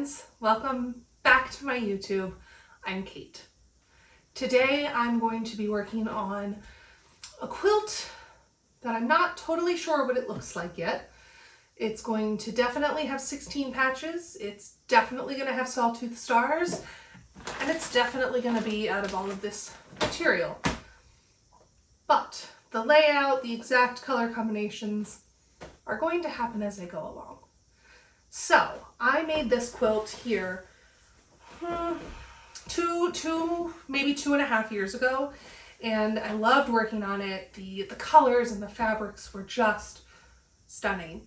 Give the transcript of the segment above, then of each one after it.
friends, welcome back to my YouTube. I'm Kate. Today I'm going to be working on a quilt that I'm not totally sure what it looks like yet. It's going to definitely have 16 patches, it's definitely going to have sawtooth stars, and it's definitely going to be out of all of this material. But the layout, the exact color combinations are going to happen as I go along. So I made this quilt here maybe 2.5 years ago, and I loved working on it. The colors and the fabrics were just stunning.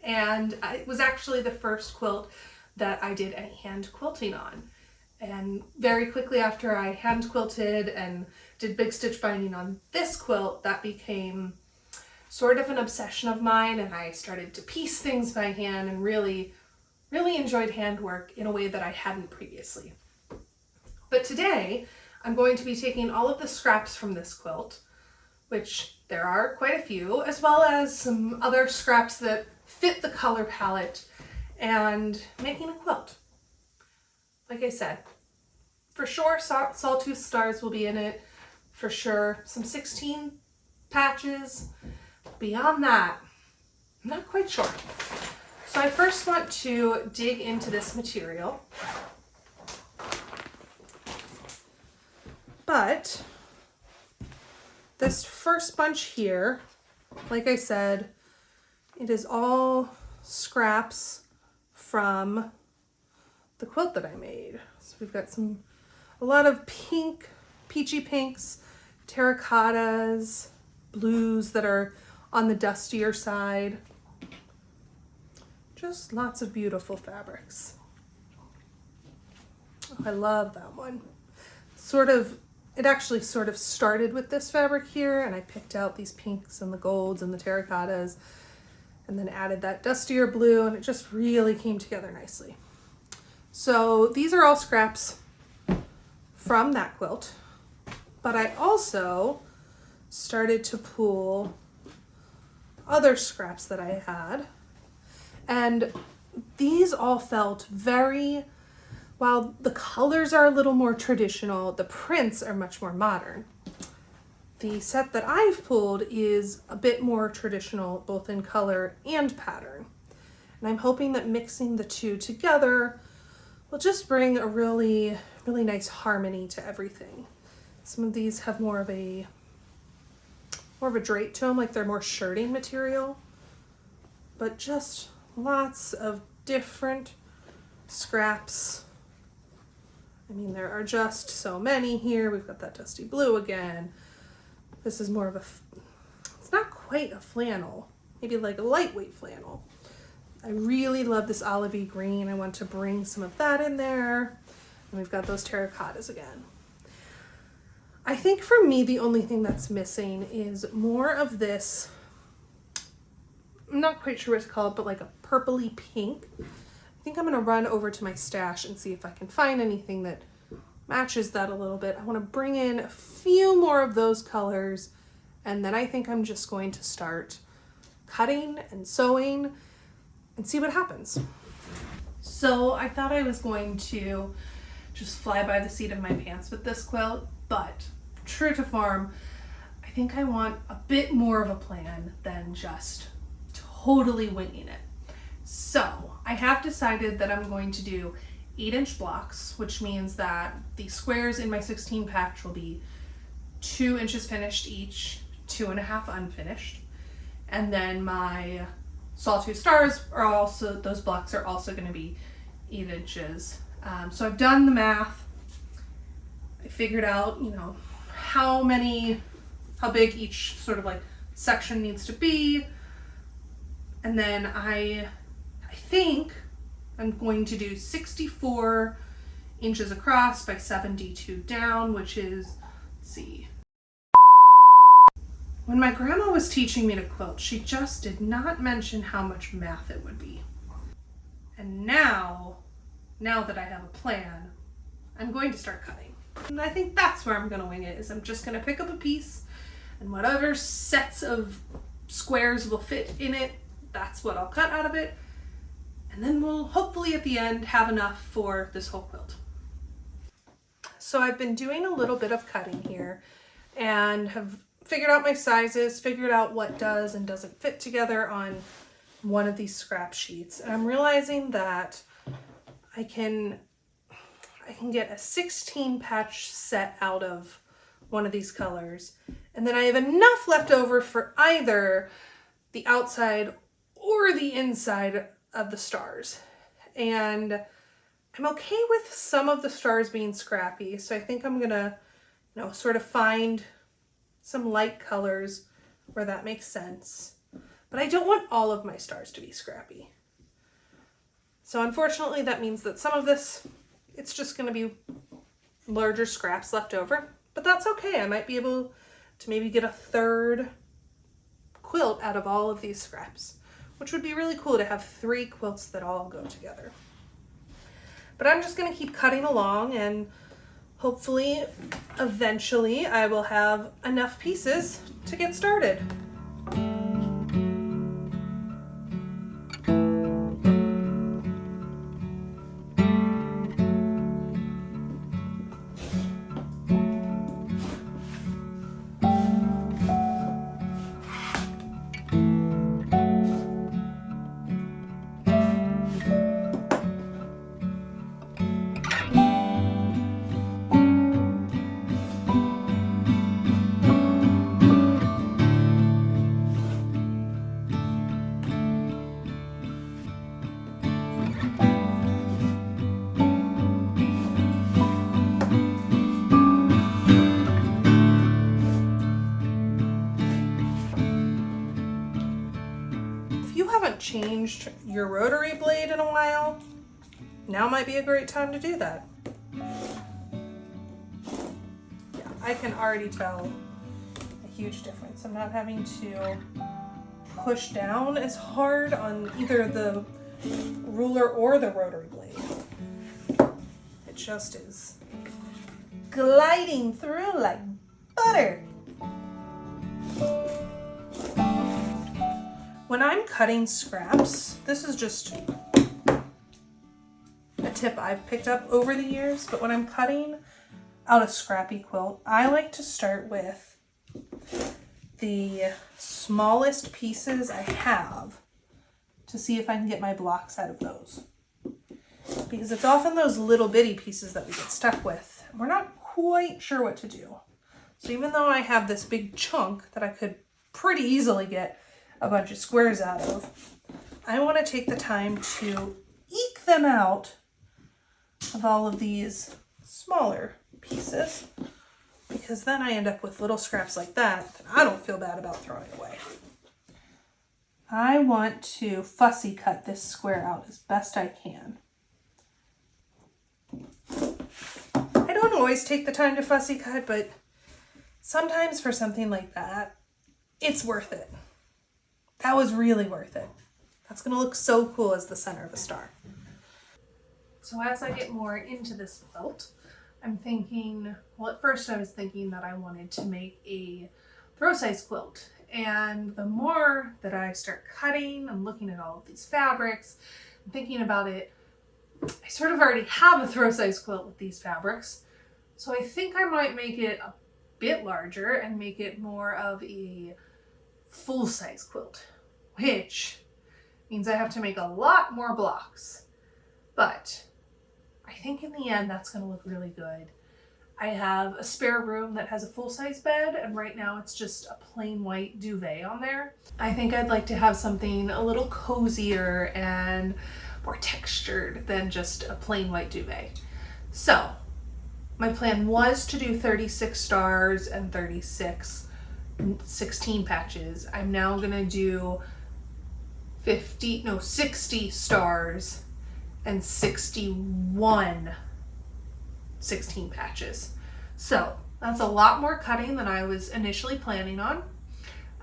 And it was actually the first quilt that I did any hand quilting on. And very quickly after I hand quilted and did big stitch binding on this quilt, that became sort of an obsession of mine, and I started to piece things by hand and really enjoyed handwork in a way that I hadn't previously. But today I'm going to be taking all of the scraps from this quilt, which there are quite a few, as well as some other scraps that fit the color palette, and making a quilt. Like I said, for sure sawtooth stars will be in it, for sure some 16 patches. Beyond that, I'm not quite sure. So I first want to dig into this material. But this first bunch here, like I said, it is all scraps from the quilt that I made. So we've got a lot of pink, peachy pinks, terracottas, blues that are on the dustier side. Just lots of beautiful fabrics. Oh, I love that one. It actually sort of started with this fabric here, and I picked out these pinks and the golds and the terracottas, and then added that dustier blue, and it just really came together nicely. So these are all scraps from that quilt, but I also started to pull other scraps that I had, and these all felt while the colors are a little more traditional, the prints are much more modern. The set that I've pulled is a bit more traditional, both in color and pattern. And I'm hoping that mixing the two together will just bring a really nice harmony to everything. Some of these have more of a drape to them, like they're more shirting material, but just lots of different scraps. I mean, there are just so many here. We've got that dusty blue again. This is more of it's not quite a flannel, maybe like a lightweight flannel. I really love this olivey green. I want to bring some of that in there. And we've got those terracottas again. I think for me, the only thing that's missing is more of this, I'm not quite sure what to call it, but like a purpley pink. I think I'm gonna run over to my stash and see if I can find anything that matches that a little bit. I wanna bring in a few more of those colors, and then I think I'm just going to start cutting and sewing and see what happens. So I thought I was going to just fly by the seat of my pants with this quilt, but true to form, I think I want a bit more of a plan than just totally winging it. So I have decided that I'm going to do 8-inch blocks, which means that the squares in my 16 patch will be 2 inches finished each, 2.5 unfinished. And then my sawtooth stars those blocks are also going to be 8 inches. So I've done the math. I figured out, how big each sort of like section needs to be. And then I think I'm going to do 64 inches across by 72 down, which is, let's see. When my grandma was teaching me to quilt, she just did not mention how much math it would be. And now that I have a plan, I'm going to start cutting. And I think that's where I'm going to wing it, is I'm just going to pick up a piece, and whatever sets of squares will fit in it, that's what I'll cut out of it. And then we'll hopefully at the end have enough for this whole quilt. So I've been doing a little bit of cutting here and have figured out my sizes, figured out what does and doesn't fit together on one of these scrap sheets. And I'm realizing that I can get a 16 patch set out of one of these colors. And then I have enough left over for either the outside or the inside of the stars. And I'm okay with some of the stars being scrappy. So I think I'm gonna, sort of find some light colors where that makes sense. But I don't want all of my stars to be scrappy. So unfortunately that means that some of this, it's just gonna be larger scraps left over, but that's okay. I might be able to maybe get a third quilt out of all of these scraps, which would be really cool to have 3 quilts that all go together. But I'm just gonna keep cutting along, and hopefully eventually I will have enough pieces to get started. Changed your rotary blade in a while, now might be a great time to do that. Yeah, I can already tell a huge difference. I'm not having to push down as hard on either the ruler or the rotary blade. It just is gliding through like butter. When I'm cutting scraps, this is just a tip I've picked up over the years, but when I'm cutting out a scrappy quilt, I like to start with the smallest pieces I have to see if I can get my blocks out of those. Because it's often those little bitty pieces that we get stuck with. We're not quite sure what to do. So even though I have this big chunk that I could pretty easily get a bunch of squares out of, I want to take the time to eke them out of all of these smaller pieces, because then I end up with little scraps like that I don't feel bad about throwing away. I want to fussy cut this square out as best I can. I don't always take the time to fussy cut, but sometimes for something like that, it's worth it. That was really worth it. That's gonna look so cool as the center of a star. So as I get more into this quilt, I'm thinking, well, at first I was thinking that I wanted to make a throw size quilt. And the more that I start cutting and looking at all of these fabrics and thinking about it, I sort of already have a throw size quilt with these fabrics. So I think I might make it a bit larger and make it more of a full-size quilt, which means I have to make a lot more blocks. But I think in the end that's going to look really good. I have a spare room that has a full-size bed, and right now it's just a plain white duvet on there. I think I'd like to have something a little cozier and more textured than just a plain white duvet. So my plan was to do 36 stars and 16 patches. I'm now gonna do 60 stars and 61 16 patches. So that's a lot more cutting than I was initially planning on.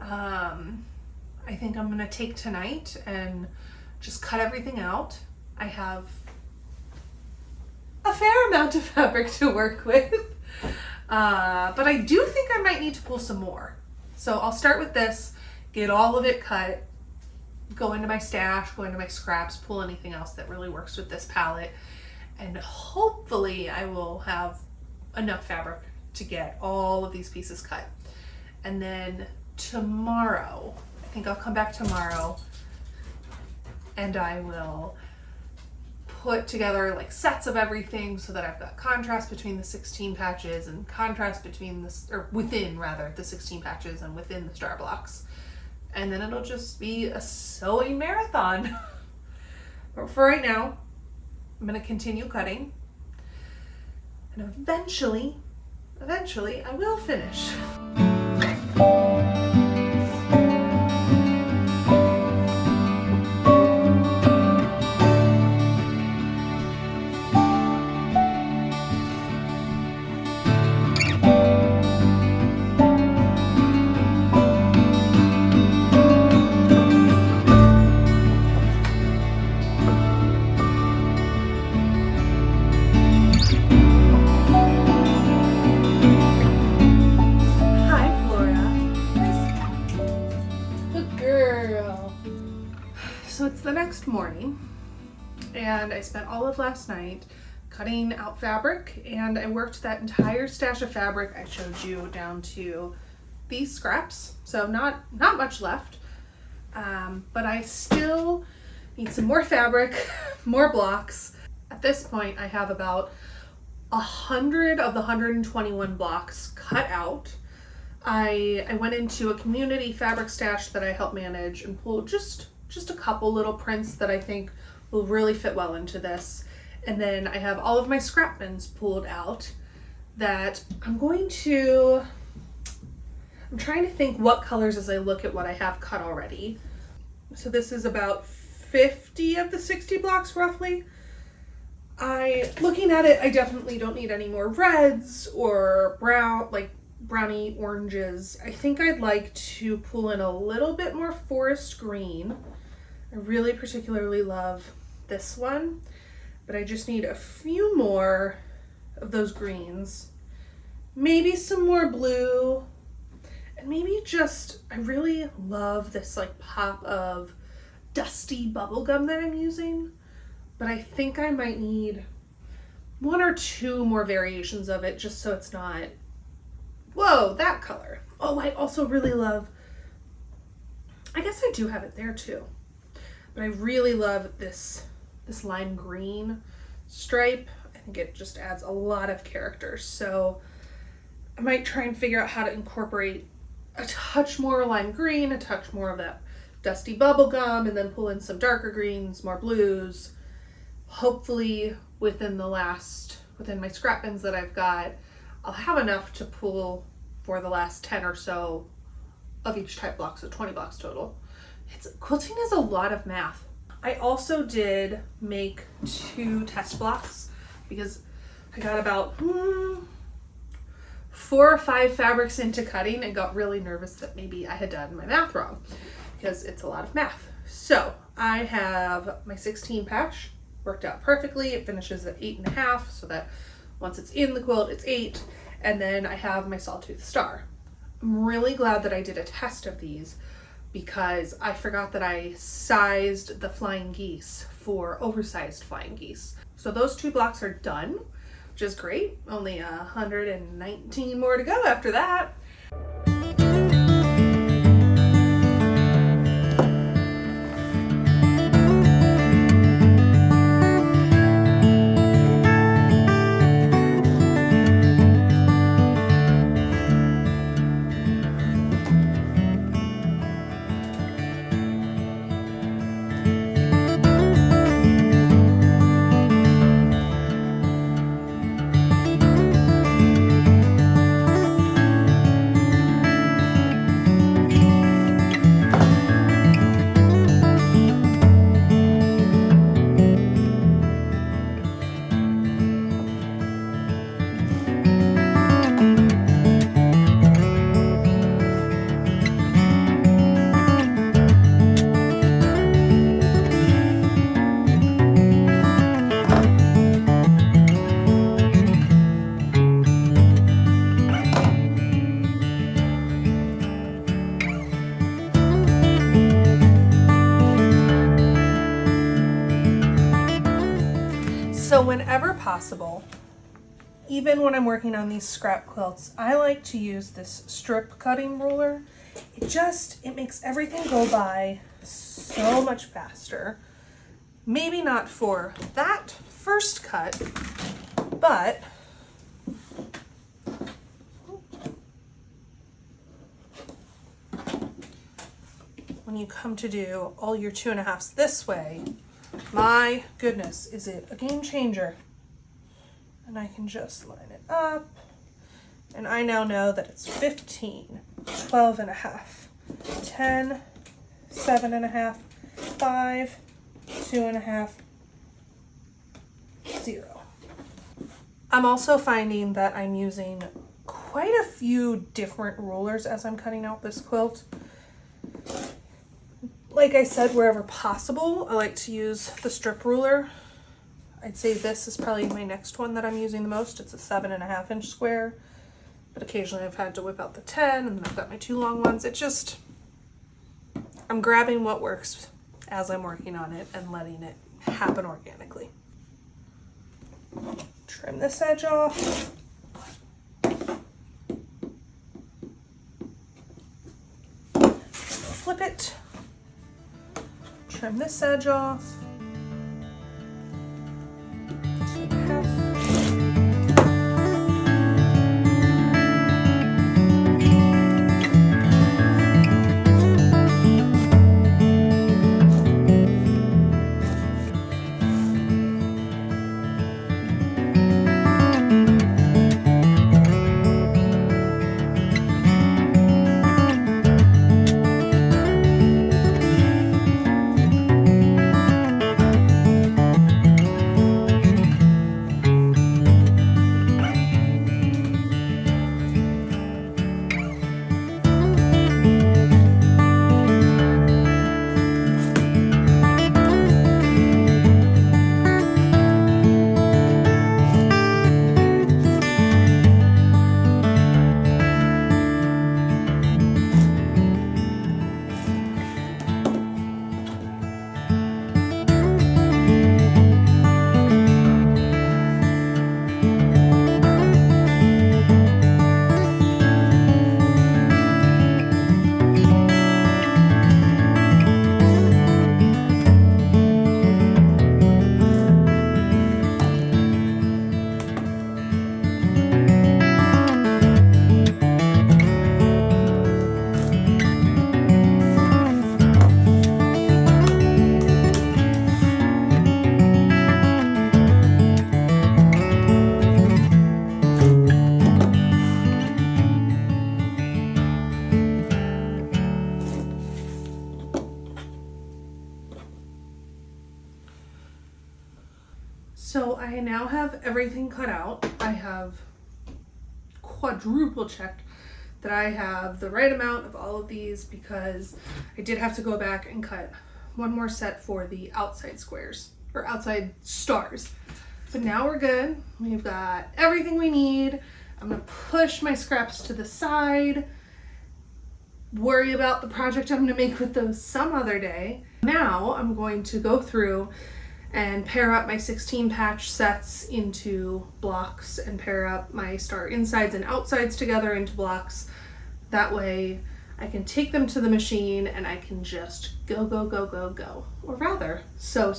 I think I'm gonna take tonight and just cut everything out. I have a fair amount of fabric to work with, but I do think I might need to pull some more. So I'll start with this, get all of it cut, go into my stash, go into my scraps, pull anything else that really works with this palette. And hopefully I will have enough fabric to get all of these pieces cut. And then tomorrow, I think I'll come back tomorrow and I will put together like sets of everything so that I've got contrast between the 16 patches and contrast between this, or within rather, the 16 patches and within the star blocks. And then it'll just be a sewing marathon. But for right now, I'm gonna continue cutting. And eventually I will finish. So it's the next morning and I spent all of last night cutting out fabric, and I worked that entire stash of fabric I showed you down to these scraps. So not much left, but I still need some more fabric, more blocks. At this point I have about 100 of the 121 blocks cut out. I went into a community fabric stash that I help manage and pulled just a couple little prints that I think will really fit well into this. And then I have all of my scrap bins pulled out that I'm trying to think what colors as I look at what I have cut already. So this is about 50 of the 60 blocks roughly. Looking at it, I definitely don't need any more reds or brown, like browny oranges. I think I'd like to pull in a little bit more forest green. I really particularly love this one, but I just need a few more of those greens. Maybe some more blue, and maybe I really love this like pop of dusty bubblegum that I'm using, but I think I might need 1 or 2 more variations of it just so it's not, whoa, that color. Oh, I also really love, I guess I do have it there too, but I really love this lime green stripe. I think it just adds a lot of character. So I might try and figure out how to incorporate a touch more lime green, a touch more of that dusty bubblegum, and then pull in some darker greens, more blues. Hopefully within my scrap bins that I've got, I'll have enough to pull for the last 10 or so of each type block, so 20 blocks total. Quilting is a lot of math. I also did make 2 test blocks because I got about 4 or 5 fabrics into cutting and got really nervous that maybe I had done my math wrong because it's a lot of math. So I have my 16 patch worked out perfectly. It finishes at 8.5, so that once it's in the quilt, it's 8. And then I have my sawtooth star. I'm really glad that I did a test of these because I forgot that I sized the flying geese for oversized flying geese. So those 2 blocks are done, which is great. Only 119 more to go after that. possible, even when I'm working on these scrap quilts, I like to use this strip cutting ruler. It makes everything go by so much faster. Maybe not for that first cut, but when you come to do all your 2.5s this way, my goodness, is it a game changer. And I can just line it up. And I now know that it's 15, 12.5, 10, 7.5, 5, 2.5, 0. I'm also finding that I'm using quite a few different rulers as I'm cutting out this quilt. Like I said, wherever possible, I like to use the strip ruler. I'd say this is probably my next one that I'm using the most. It's a 7.5-inch square, but occasionally I've had to whip out the 10, and then I've got my 2 long ones. I'm grabbing what works as I'm working on it and letting it happen organically. Trim this edge off. Flip it. Trim this edge off. So I now have everything cut out. I have quadruple checked that I have the right amount of all of these, because I did have to go back and cut one more set for the outside squares or outside stars. But now we're good. We've got everything we need. I'm gonna push my scraps to the side, worry about the project I'm gonna make with those some other day. Now I'm going to go through and pair up my 16 patch sets into blocks and pair up my star insides and outsides together into blocks. That way I can take them to the machine and I can just go, go, go, go, go. Or rather, so.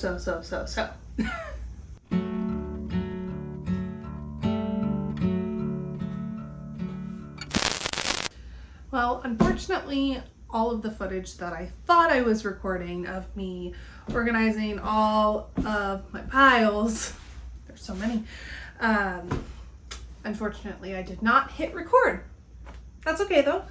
Well, unfortunately, all of the footage that I thought I was recording of me organizing all of my piles, there's so many, unfortunately I did not hit record. That's okay though,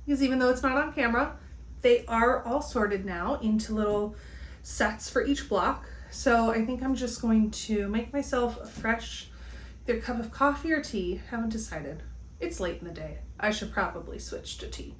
because even though it's not on camera, they are all sorted now into little sets for each block. So I think I'm just going to make myself a fresh either cup of coffee or tea. Haven't decided. It's late in the day. I should probably switch to tea.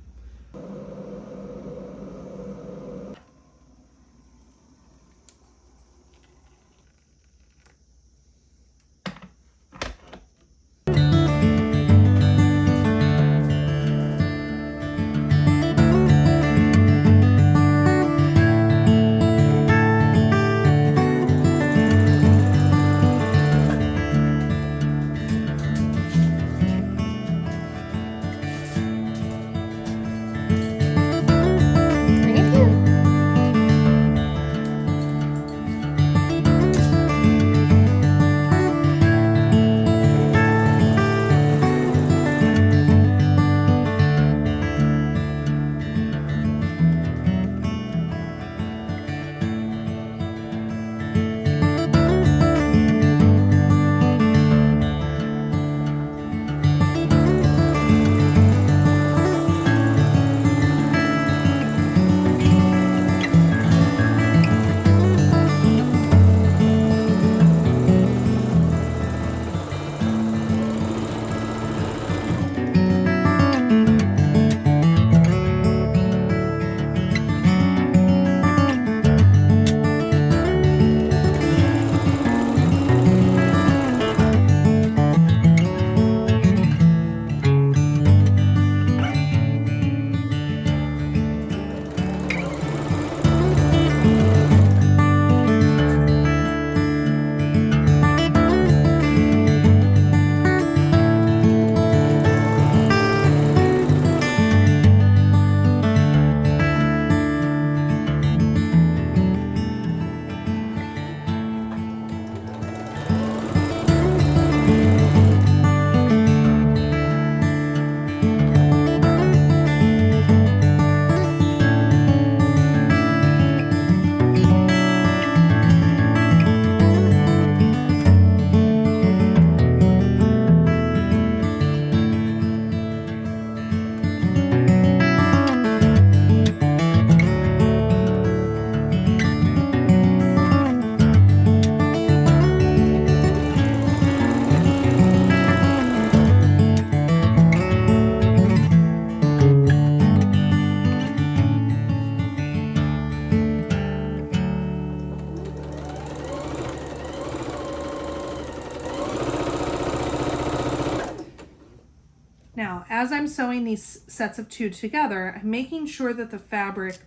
Now, as I'm sewing these sets of 2 together, I'm making sure that the fabric,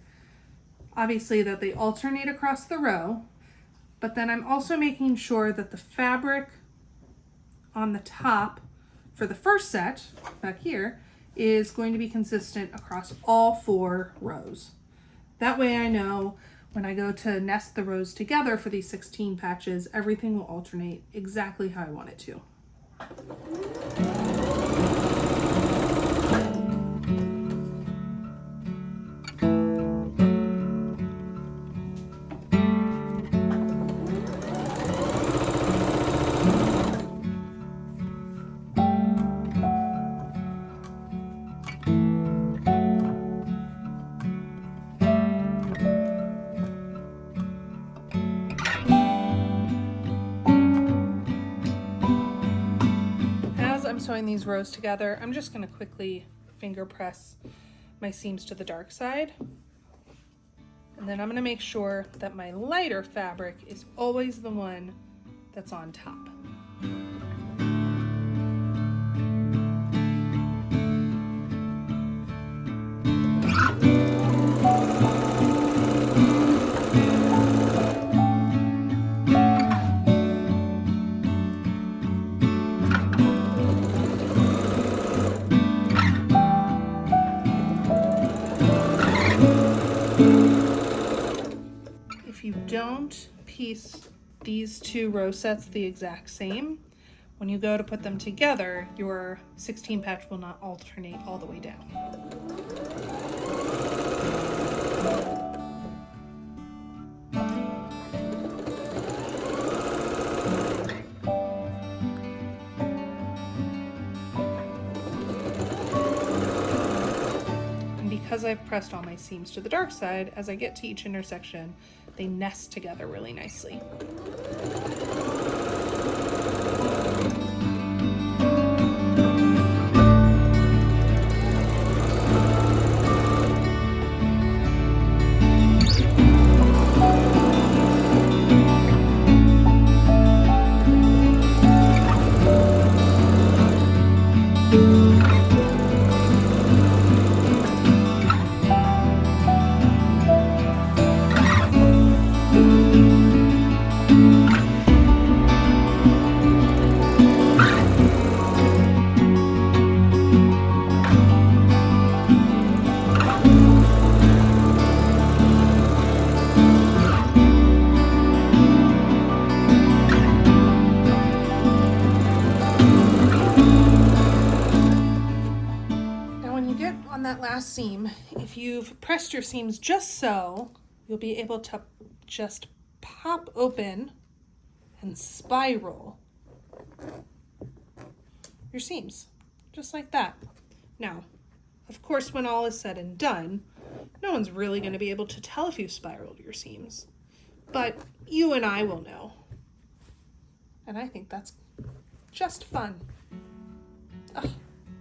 obviously that they alternate across the row, but then I'm also making sure that the fabric on the top for the first set back here is going to be consistent across all 4 rows. That way I know when I go to nest the rows together for these 16 patches, everything will alternate exactly how I want it to. I'm sewing these rows together, I'm just going to quickly finger press my seams to the dark side. And then I'm going to make sure that my lighter fabric is always the one that's on top. If you don't piece these 2 row sets the exact same, when you go to put them together, your 16 patch will not alternate all the way down. And because I've pressed all my seams to the dark side, as I get to each intersection, they nest together really nicely. That last seam, if you've pressed your seams just so, you'll be able to just pop open and spiral your seams, just like that. Now, of course, when all is said and done, no one's really going to be able to tell if you spiraled your seams, but you and I will know. And I think that's just fun.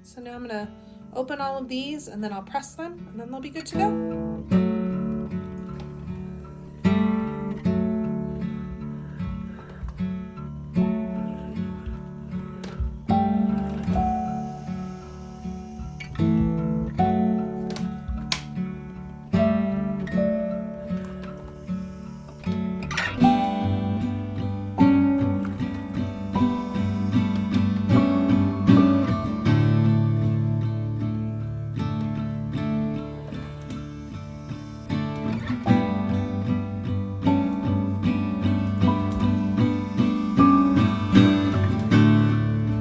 So now I'm going to open all of these and then I'll press them and then they'll be good to go.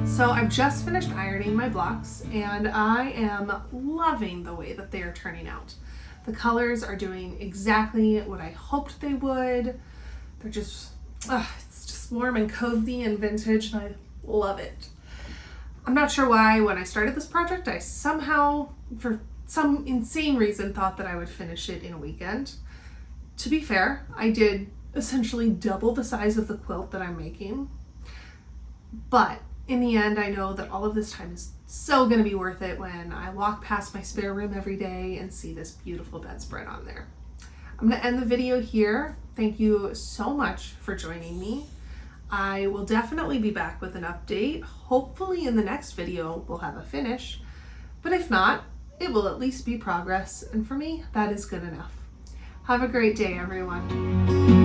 So I've just finished ironing my blocks and I am loving the way that they are turning out. The colors are doing exactly what I hoped they would. They're just, it's just warm and cozy and vintage and I love it. I'm not sure why when I started this project, I somehow, for some insane reason, thought that I would finish it in a weekend. To be fair, I did essentially double the size of the quilt that I'm making. But in the end, I know that all of this time is so going to be worth it when I walk past my spare room every day and see this beautiful bedspread on there. I'm going to end the video here. Thank you so much for joining me. I will definitely be back with an update. Hopefully in the next video, we'll have a finish. But if not, it will at least be progress, and for me, that is good enough. Have a great day, everyone.